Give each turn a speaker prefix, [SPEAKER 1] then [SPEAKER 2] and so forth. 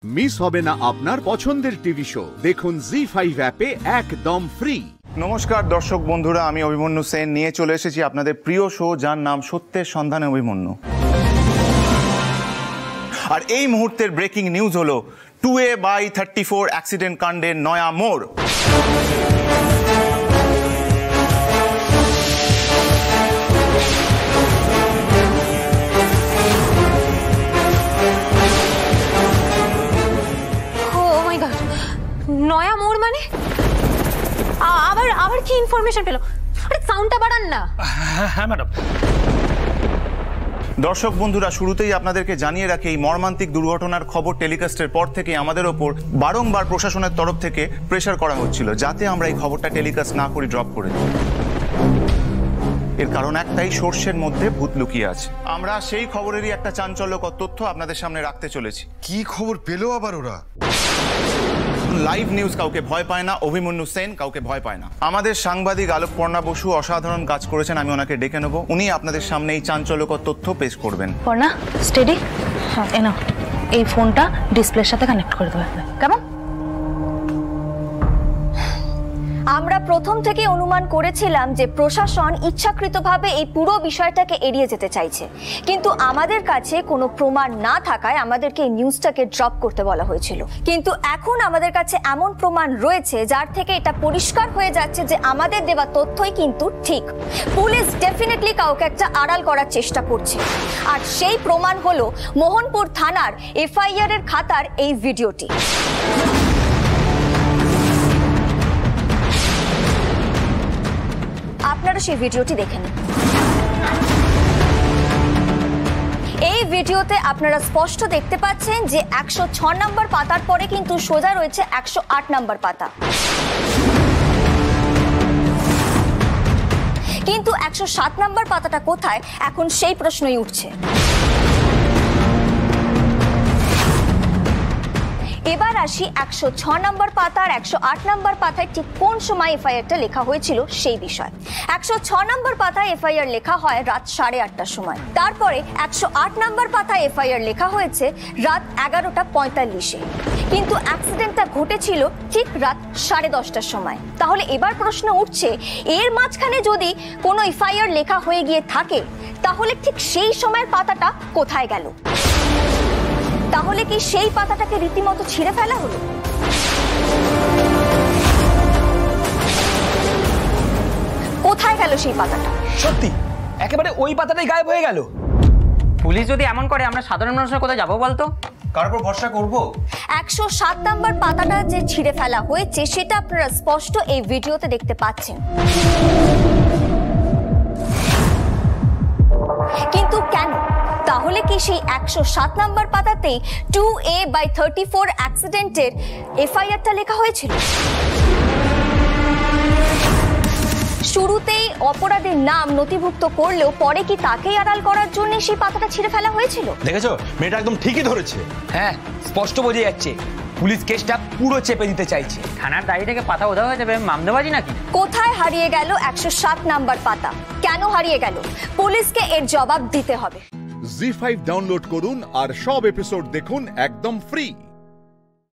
[SPEAKER 1] Miss হবে না আপনার পছন্দের টিভি শো দেখুন জি5 অ্যাপে একদম ফ্রি।
[SPEAKER 2] নমস্কার দর্শক বন্ধুরা, আমি অভিমন্যু সেন নিয়ে চলে এসেছি আপনাদের প্রিয় শো যার নাম সত্যের সন্ধানে অভিমন্যু। আর এই মুহূর্তের ব্রেকিং নিউজ হলো 2A/34 অ্যাক্সিডেন্ট কাণ্ডের নয়া মোড়।
[SPEAKER 3] নয়া মোড় মানে আবার কি ইনফরমেশন পেল? আরে সাউন্ডটা বাড়ান না।
[SPEAKER 4] হ্যাঁ ম্যাডাম।
[SPEAKER 2] দর্শক বন্ধুরা, শুরুতেই আপনাদেরকে জানিয়ে রাখি, এই মর্মান্তিক দুর্ঘটনার খবর টেলিকাস্টের পর থেকে আমাদের ওপর বারংবার প্রশাসনের তরফ থেকে প্রেশার করা হচ্ছিল যাতে আমরা এই খবরটা টেলিকাস্ট না করে ড্রপ করে দিই। এর কারণ একটাই, সর্ষের মধ্যে ভূত লুকিয়ে আছে। আমরা সেই খবরেরই একটা চাঞ্চল্যকর তথ্য আপনাদের সামনে রাখতে চলেছি।
[SPEAKER 5] কি খবর পেলো আবার ওরা?
[SPEAKER 2] লাইভ নিউজ কাউকে ভয় পায় না, অভিমন্যু সেন কাউকে ভয় পায় না। আমাদের সাংবাদিক আলোকপর্ণা বসু অসাধারণ কাজ করেছেন, আমি ওনাকে ডেকে নেব। উনি আপনাদের সামনে এই চাঞ্চল্যকর তথ্য পেশ করবেন।
[SPEAKER 6] পর্ণা স্টেডি, হ্যাঁ এ নাও, এই ফোনটা ডিসপ্লের সাথে কানেক্ট করে দেবে, কেমন?
[SPEAKER 7] আমরা প্রথম থেকে অনুমান করেছিলাম যে প্রশাসন ইচ্ছাকৃতভাবে এই পুরো বিষয়টাকে এড়িয়ে যেতে চাইছে, কিন্তু আমাদের কাছে কোনো প্রমাণ না থাকায় আমাদেরকে এই নিউজটাকে ড্রপ করতে বলা হয়েছিল। কিন্তু এখন আমাদের কাছে এমন প্রমাণ রয়েছে যার থেকে এটা পরিষ্কার হয়ে যাচ্ছে যে আমাদের দেওয়া তথ্যই কিন্তু ঠিক। পুলিশ ডেফিনেটলি কাউকে একটা আড়াল করার চেষ্টা করছে, আর সেই প্রমাণ হলো মোহনপুর থানার এফআইআর এর খাতার এই ভিডিওটি। আপনারা সেই ভিডিওটি দেখে নিন। এই ভিডিওতে আপনারা স্পষ্ট দেখতে পাচ্ছেন যে 106 নম্বর পাতার পরে কিন্তু সোজা রয়েছে 108 নম্বর পাতা, কিন্তু 107 নম্বর পাতাটা কোথায় এখন সেই প্রশ্নই উঠছে। এবার আসি 106 নম্বর পাতা আর 108 নম্বর পাতায় ঠিক কোন সময় এফআইআরটা লেখা হয়েছিল সেই বিষয়। 106 নম্বর পাতায় এফআইআর লেখা হয় রাত 8:30টার সময়, তারপরে 108 নম্বর পাতায় এফআইআর লেখা হয়েছে রাত 11:45-এ, কিন্তু অ্যাক্সিডেন্টটা ঘটেছিল ঠিক রাত 10:30টার সময়। তাহলে এবার প্রশ্ন উঠছে, এর মাঝখানে যদি কোনো এফআইআর লেখা হয়ে গিয়ে থাকে তাহলে ঠিক সেই সময়ের পাতাটা কোথায় গেল? তাহলে কি সেই পাতাটাকে রীতিমতো ছিঁড়ে ফেলা হলো? কোথায় গেল সেই পাতাটা?
[SPEAKER 4] সত্যি একেবারে ওই পাতাটাই গায়েব হয়ে গেল।
[SPEAKER 8] পুলিশ যদি এমন করে আমরা সাধারণ মানুষের কোথায় যাবো বলতো?
[SPEAKER 2] কার উপর ভরসা করব?
[SPEAKER 7] 107 নম্বর পাতাটা যে ছিঁড়ে ফেলা হয়েছে সেটা আপনারা স্পষ্ট এই ভিডিওতে দেখতে পাচ্ছেন, কিন্তু কেন? তাহলে কি সেই 107 নম্বর পাতাতেই 2A/34 অ্যাক্সিডেন্টের এফআইআরটা লেখা হয়েছিল? শুরুতেই অপরাধের নাম নথিভুক্ত করলেও পরে কি তাকেই আড়াল করার জন্য সেই পাতাটা ছিঁড়ে ফেলা হয়েছিল?
[SPEAKER 4] দেখেছো, মেয়েটা একদম ঠিকই ধরেছে। হ্যাঁ, স্পষ্ট বোঝা যাচ্ছে পুলিশ কেসটা পুরো চেপে দিতে চাইছে।
[SPEAKER 8] থানার দাঁড়ি থেকে পাতা উধাও হয়ে যাবে, মামলাবাজি নাকি?
[SPEAKER 7] কোথায় হারিয়ে গেল 107 নম্বর পাতা? কেন হারিয়ে গেল? পুলিশকে এর জবাব দিতে হবে।
[SPEAKER 1] জি5 ডাউনলোড করুন আর সব এপিসোড দেখুন একদম ফ্রি।